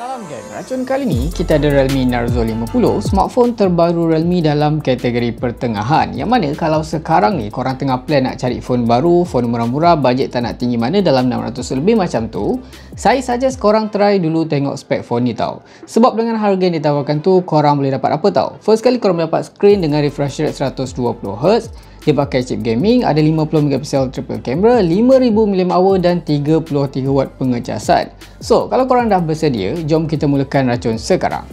Salam geng, racun kali ni kita ada Realme Narzo 50, smartphone terbaru Realme dalam kategori pertengahan. Yang mana kalau sekarang ni korang tengah plan nak cari phone baru, phone murah-murah, bajet tak nak tinggi mana dalam 600 lebih macam tu, saya suggest korang try dulu tengok spek phone ni tau. Sebab dengan harga yang ditawarkan tu, korang boleh dapat apa tau? First kali korang dapat screen dengan refresh rate 120Hz. Dia pakai chip gaming, ada 50MP triple camera, 5000 mAh dan 33W pengecasan. So, kalau korang dah bersedia, jom kita mulakan racun sekarang.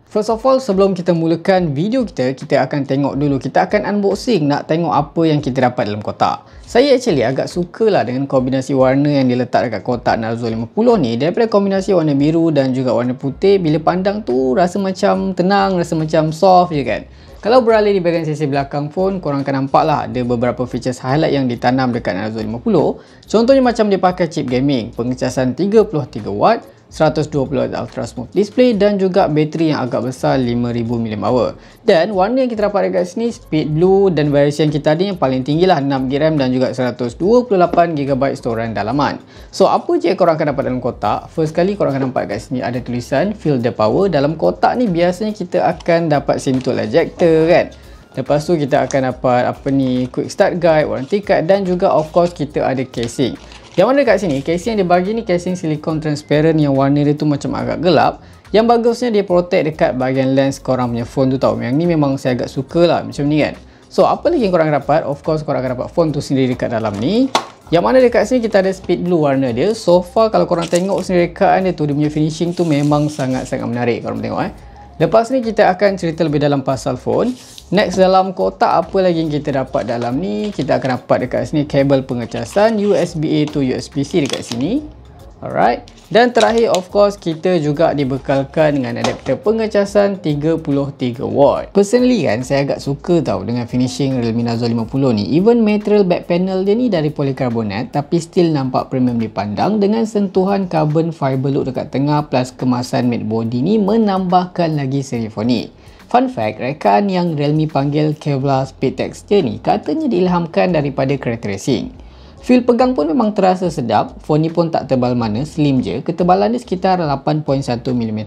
First of all, sebelum kita mulakan video kita akan tengok dulu, kita akan unboxing, nak tengok apa yang kita dapat dalam kotak. Saya actually agak suka lah dengan kombinasi warna yang diletak dekat kotak Narzo 50 ni, daripada kombinasi warna biru dan juga warna putih. Bila pandang tu rasa macam tenang, rasa macam soft je kan. Kalau beralih di bahagian sisi belakang phone, korang akan nampak lah ada beberapa features highlight yang ditanam dekat Narzo 50. Contohnya macam dia pakai chip gaming, pengecasan 33W, 120Hz Ultra Smooth Display dan juga bateri yang agak besar 5000 mAh. Dan warna yang kita dapat dekat sini Speed Blue, dan variasi yang kita ada yang paling tinggi lah 6GB RAM dan juga 128GB storan dalaman. So apa je korang akan dapat dalam kotak? First kali korang akan nampak kat sini ada tulisan Feel the Power. Dalam kotak ni biasanya kita akan dapat SIM tool ejector kan. Lepas tu kita akan dapat Quick Start Guide, warranty card dan juga of course kita ada casing. Yang mana dekat sini, casing yang dia bagi ni casing silikon transparent yang warna dia tu macam agak gelap. Yang bagusnya dia protect dekat bahagian lens korang punya phone tu tau. Yang ni memang saya agak suka lah macam ni kan. So apa lagi yang korang akan dapat? Of course korang akan dapat phone tu sendiri dekat dalam ni. Yang mana dekat sini kita ada Speed Blue warna dia. So far kalau korang tengok sendiri rekaan dia tu, dia punya finishing tu memang sangat-sangat menarik korang tengok Lepas ni kita akan cerita lebih dalam pasal phone. Next, dalam kotak apa lagi yang kita dapat dalam ni? Kita akan dapat dekat sini kabel pengecasan USB-A to USB-C dekat sini. Alright. Dan terakhir of course kita juga dibekalkan dengan adapter pengecasan 33W. Personally kan saya agak suka tau dengan finishing Realme Narzo 50 ni. Even material back panel dia ni dari polikarbonat tapi still nampak premium dipandang dengan sentuhan carbon fiber look dekat tengah plus kemasan matte body ni menambahkan lagi seri phone ni. Fun fact, rekaan yang Realme panggil Kevlar Speed Texture ni katanya diilhamkan daripada crack racing. Feel pegang pun memang terasa sedap. Phone ni pun tak tebal mana, slim je. Ketebalan dia sekitar 8.1mm.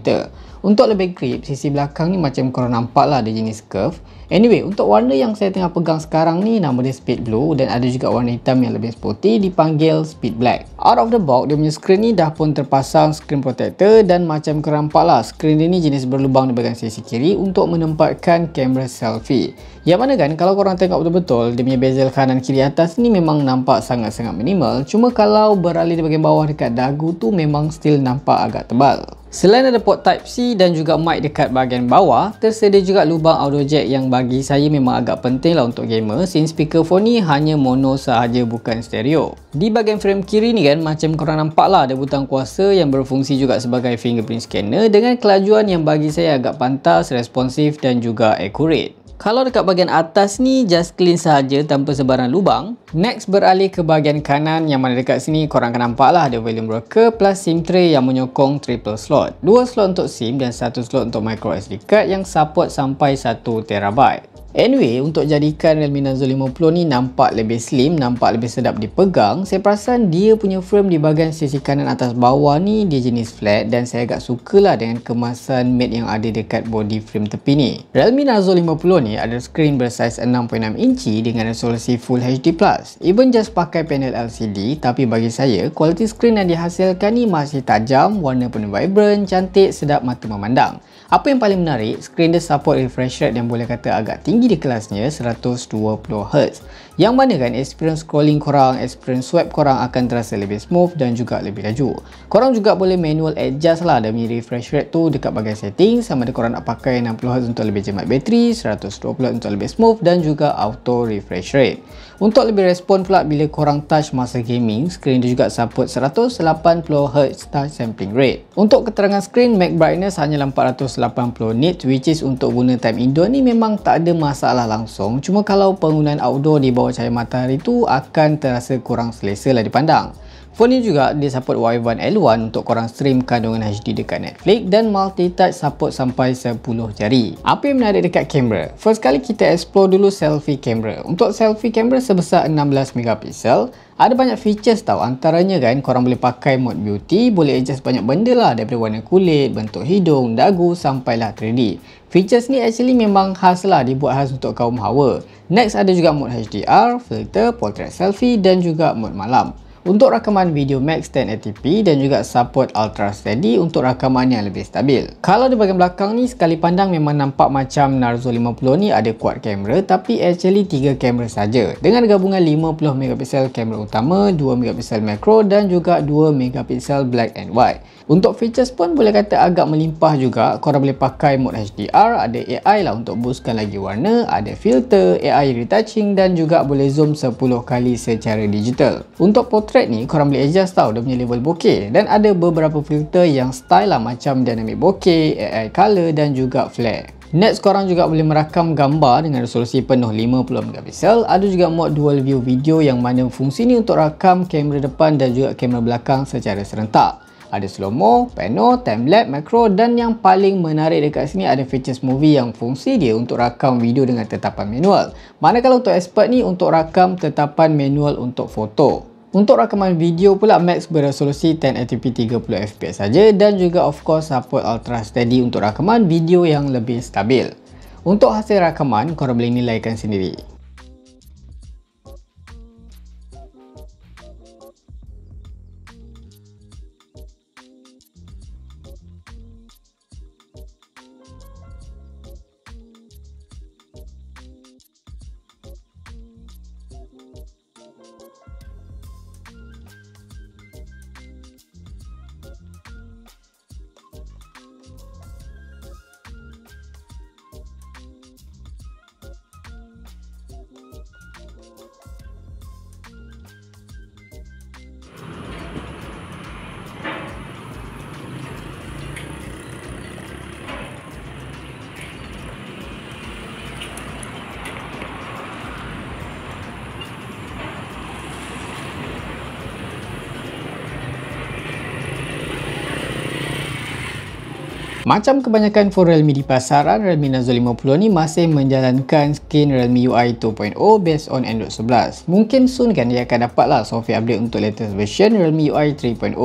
Untuk lebih grip, sisi belakang ni macam korang nampak lah ada jenis curve. Anyway, untuk warna yang saya tengah pegang sekarang ni nama dia Speed Blue, dan ada juga warna hitam yang lebih sporty dipanggil Speed Black. Out of the box, dia punya screen ni dah pun terpasang screen protector, dan macam korang nampak lah screen dia ni jenis berlubang di bahagian sisi kiri untuk menempatkan kamera selfie. Yang mana kan kalau korang tengok betul-betul, dia punya bezel kanan kiri atas ni memang nampak sangat-sangat minimal. Cuma kalau beralih di bahagian bawah dekat dagu tu memang still nampak agak tebal. Selain ada port Type-C dan juga mic dekat bahagian bawah, tersedia juga lubang audio jack yang bagi saya memang agak penting lah untuk gamer, since speakerphone ni hanya mono sahaja bukan stereo. Di bahagian frame kiri ni kan macam korang nampak lah ada butang kuasa yang berfungsi juga sebagai fingerprint scanner dengan kelajuan yang bagi saya agak pantas, responsif dan juga accurate. Kalau dekat bahagian atas ni just clean sahaja tanpa sebarang lubang. Next beralih ke bahagian kanan yang mana dekat sini korang akan nampak lah ada volume rocker plus SIM tray yang menyokong triple slot. 2 slot untuk SIM dan 1 slot untuk micro SD card yang support sampai 1TB. Anyway, untuk jadikan Realme Narzo 50 ni nampak lebih slim, nampak lebih sedap dipegang, saya perasan dia punya frame di bahagian sisi kanan atas bawah ni dia jenis flat, dan saya agak suka lah dengan kemasan matte yang ada dekat body frame tepi ni. Realme Narzo 50 ni ada screen bersaiz 6.6 inci dengan resolusi Full HD+. Even just pakai panel LCD, tapi bagi saya kualiti screen yang dihasilkan ni masih tajam, warna pun vibrant, cantik, sedap mata memandang. Apa yang paling menarik, screen dia support refresh rate yang boleh kata agak tinggi di kelasnya, 120Hz. Yang mana kan experience scrolling korang, experience swipe korang akan terasa lebih smooth dan juga lebih laju. Korang juga boleh manual adjust lah demi refresh rate tu dekat bahagian setting, sama ada korang nak pakai 60Hz untuk lebih jimat bateri, 120Hz untuk lebih smooth dan juga auto refresh rate. Untuk lebih respon pula bila korang touch masa gaming, screen dia juga support 180Hz touch sampling rate. Untuk keterangan screen, max brightness hanyalah 480 nits, which is untuk guna time indoor ni memang tak ada masalah langsung. Cuma kalau penggunaan outdoor di bawah cahaya matahari tu akan terasa kurang selesa lah dipandang. Phone ni juga dia support Wi-Fi L1 untuk korang stream kandungan HD dekat Netflix dan multi-touch support sampai 10 jari. Apa yang menarik dekat kamera? First kali kita explore dulu selfie camera. Untuk selfie camera sebesar 16 megapiksel, ada banyak features tau. Antaranya kan korang boleh pakai mode beauty, boleh adjust banyak benda lah daripada warna kulit, bentuk hidung, dagu sampailah 3D. Features ni actually memang khas lah, dibuat khas untuk kaum hawa. Next ada juga mode HDR, filter, portrait selfie dan juga mode malam. Untuk rakaman video max 1080p dan juga support ultra steady untuk rakaman yang lebih stabil. Kalau di bahagian belakang ni, sekali pandang memang nampak macam Narzo 50 ni ada quad kamera, tapi actually 3 kamera saja dengan gabungan 50 megapiksel kamera utama, 2 megapiksel macro dan juga 2 megapiksel black and white. Untuk features pun boleh kata agak melimpah juga. Korang boleh pakai mode HDR, ada AI lah untuk boostkan lagi warna, ada filter, AI retouching dan juga boleh zoom 10 kali secara digital. Untuk portrait ni korang boleh adjust tau dia punya level bokeh, dan ada beberapa filter yang style lah macam dynamic bokeh, AI color dan juga flare. Next, korang juga boleh merakam gambar dengan resolusi penuh 50 megapiksel. Ada juga mod dual view video yang mana fungsi ni untuk rakam kamera depan dan juga kamera belakang secara serentak. Ada slow-mo, pano, time-lapse, macro dan yang paling menarik dekat sini ada features movie yang fungsi dia untuk rakam video dengan tetapan manual. Manakala untuk expert ni untuk rakam tetapan manual untuk foto. Untuk rakaman video pula max beresolusi 1080p 30fps saja dan juga of course support ultra steady untuk rakaman video yang lebih stabil. Untuk hasil rakaman korang boleh nilaikan sendiri. Macam kebanyakan phone Realme di pasaran, Realme Narzo 50 ni masih menjalankan skin Realme UI 2.0 based on Android 11. Mungkin soon kan dia akan dapat lah software update untuk latest version Realme UI 3.0.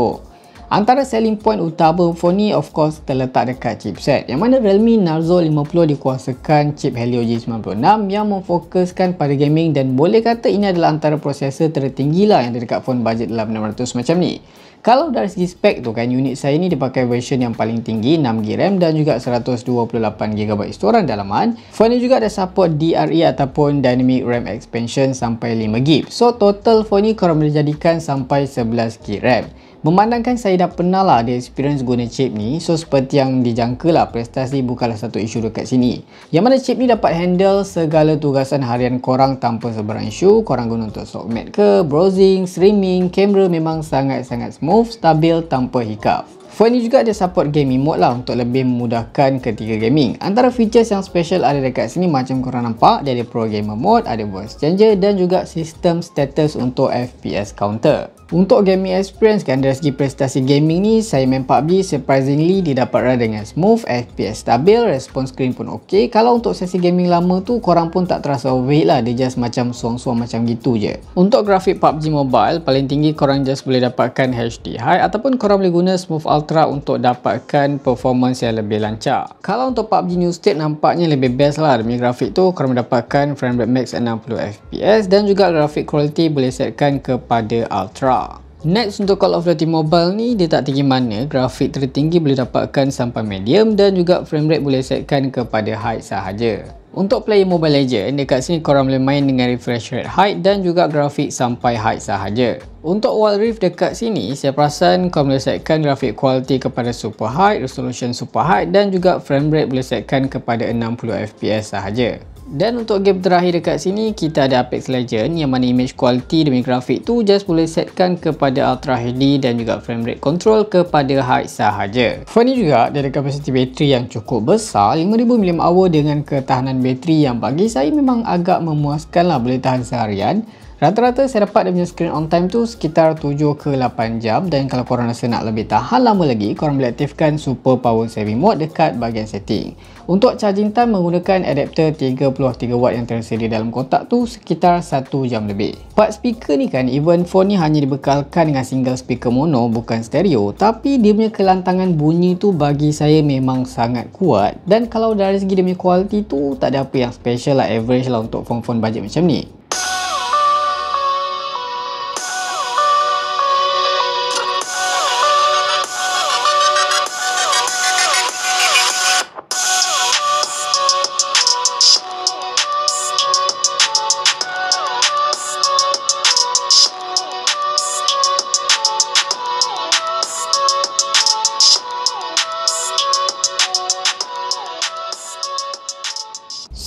Antara selling point utama phone ni of course terletak dekat chipset, yang mana Realme Narzo 50 dikuasakan chip Helio G96 yang memfokuskan pada gaming, dan boleh kata ini adalah antara prosesor tertinggi lah yang ada dekat phone budget dalam 600 macam ni. Kalau dari segi spek tu kan, unit saya ni dia pakai version yang paling tinggi, 6GB RAM dan juga 128GB storan dalaman. Phone ni juga ada support DRE ataupun Dynamic RAM Expansion sampai 5GB. So total phone ni korang boleh jadikan sampai 11GB RAM. Memandangkan saya dah pernah lah ada experience guna chip ni, so seperti yang dijangka lah, prestasi bukanlah satu isu dekat sini. Yang mana chip ni dapat handle segala tugasan harian korang tanpa sebarang isu. Korang guna untuk sokmed ke, browsing, streaming, kamera memang sangat-sangat smooth, stabil tanpa hiccup. Phone ni juga ada support gaming mode lah untuk lebih memudahkan ketika gaming. Antara features yang special ada dekat sini macam korang nampak, dia ada Pro Gamer mode, ada voice changer dan juga sistem status untuk FPS counter. Untuk gaming experience kan, dari segi prestasi gaming ni, saya main PUBG surprisingly dia dapat run dengan smooth, FPS stabil, respon screen pun ok. Kalau untuk sesi gaming lama tu korang pun tak terasa overheat lah, dia just macam suang-suang macam gitu je. Untuk grafik PUBG Mobile, paling tinggi korang just boleh dapatkan HD High ataupun korang boleh guna Smooth Ultra untuk dapatkan performance yang lebih lancar. Kalau untuk PUBG New State nampaknya lebih best lah, demi grafik tu korang mendapatkan frame rate max 60fps dan juga grafik quality boleh setkan kepada Ultra. Next, untuk Call of Duty Mobile ni dia tak tinggi mana, grafik tertinggi boleh dapatkan sampai medium dan juga frame rate boleh setkan kepada high sahaja. Untuk player Mobile Legends, dekat sini korang boleh main dengan refresh rate high dan juga grafik sampai high sahaja. Untuk Wild Rift dekat sini, saya perasan korang boleh setkan grafik quality kepada super high, resolution super high dan juga frame rate boleh setkan kepada 60fps sahaja. Dan untuk game terakhir dekat sini, kita ada Apex Legends yang mana image quality demi grafik tu just boleh setkan kepada Ultra HD dan juga frame rate control kepada high sahaja. Phone ni juga dia ada kapasiti bateri yang cukup besar, 5000 mAh dengan ketahanan bateri yang bagi saya memang agak memuaskan lah, boleh tahan seharian. Rata-rata saya dapat dia punya screen on time tu sekitar 7 ke 8 jam, dan kalau korang rasa nak lebih tahan lama lagi, korang boleh aktifkan super power saving mode dekat bahagian setting. Untuk charging time menggunakan adapter 33W yang tersedia dalam kotak tu sekitar 1 jam lebih. Part speaker ni kan, even phone ni hanya dibekalkan dengan single speaker mono bukan stereo, tapi dia punya kelantangan bunyi tu bagi saya memang sangat kuat, dan kalau dari segi dia punya kualiti tu tak ada apa yang special lah, average lah untuk phone-phone budget macam ni.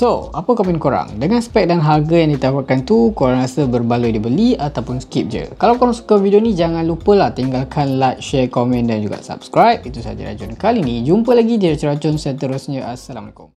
So, apa komen korang? Dengan spek dan harga yang ditawarkan tu, korang rasa berbaloi dibeli ataupun skip je? Kalau korang suka video ni, jangan lupa lah tinggalkan like, share, komen dan juga subscribe. Itu sahaja racun kali ni. Jumpa lagi di racun-racun seterusnya. Assalamualaikum.